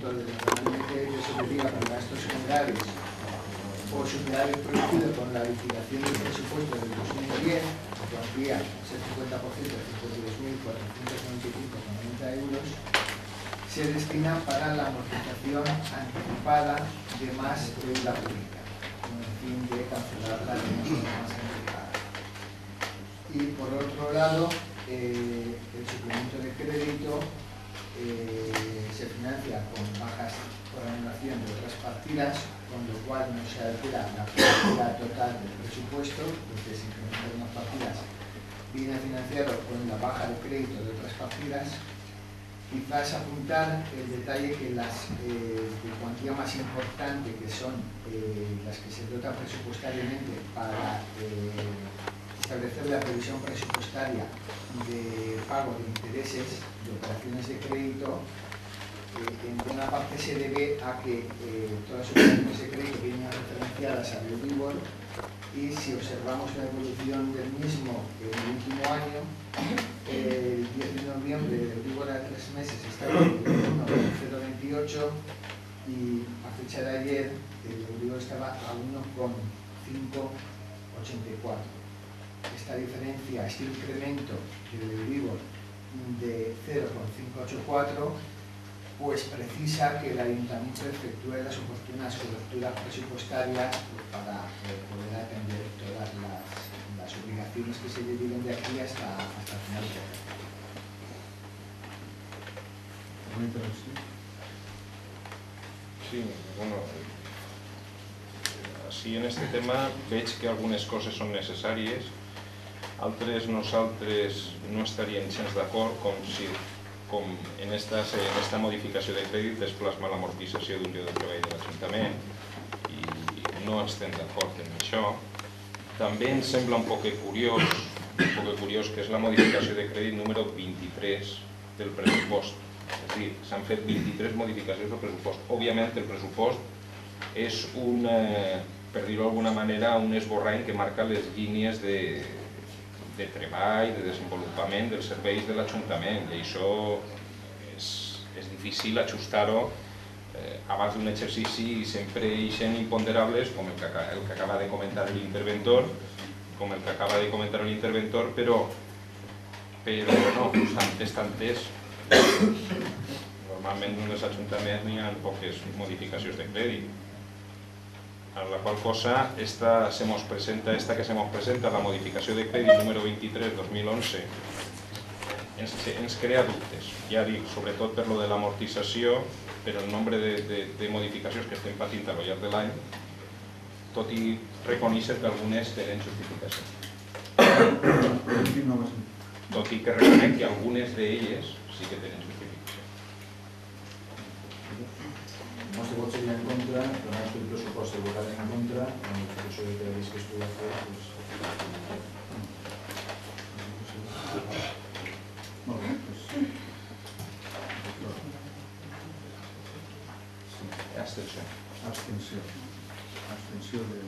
incremento de normalmente que se deriva por gastos generales o superávit producido con la liquidación del presupuesto del 2010, que amplía ese 50% de 52.495,90 euros, se destina para la amortización anticipada de más deuda pública, con el fin de cancelarla de forma más anticipada. Y por otro lado, el suplemento de crédito se financia con bajas por anulación de otras partidas, con lo cual no se altera la cantidad total del presupuesto, porque se incrementan unas partidas, viene financiado con la baja de crédito de otras partidas. Quizás apuntar el detalle que las de cuantía más importante, que son las que se dotan presupuestariamente para establecer la previsión presupuestaria de pago de intereses de operaciones de crédito, en buena parte se debe a que todas las operaciones de crédito vienen referenciadas al Euribor, y si observamos la evolución del mismo en el último año, el 10 de noviembre el Euribor a 3 meses estaba en 1,028 y a fecha de ayer el Euribor estaba a 1,584. Esta diferencia, este incremento del Euribor de 0,584, pues precisa que el Ayuntamiento efectúe las oportunas coberturas presupuestarias para poder atender todas las obligaciones que se deriven de aquí hasta el final del año. Sí, bueno, així en este tema veig que algunes coses són necessàries, altres nosaltres no estaríem gens d'acord, com en esta modificació de crèdit es plasma l'amortització d'un lloc de treball de l'Ajuntament, i no estem d'acord en això. També ens sembla un poc curiós que és la modificació de crèdit número 23 del pressupost. És a dir, s'han fet 23 modificacions del pressupost. Òbviament el pressupost és per dir-ho d'alguna manera, un esborrany que marca les línies de treball, de desenvolupament dels serveis de l'Ajuntament, i això és difícil ajustar-ho abans d'un exercici, i sempre ixen imponderables, com el que acaba de comentar l'interventor, però no, tantes, normalment en els ajuntaments n'hi ha poques modificacions de crèdit. A la qual cosa, esta que se nos presenta, la modificació de crèdit número 23-2011, ens crea dubtes. Ja dic, sobretot per lo de l'amortització, per el nombre de modificacions que estem patint a lo llarg de l'any, tot i reconèixer que algunes tenen justificació. Tot i que reconec que algunes d'elles sí que tenen justificació. El nostre vot seria en contra, però el pressupost de votar en contra, la modificació de crèdits que es pugui fer, molt bé, Abstenció. abstenció de...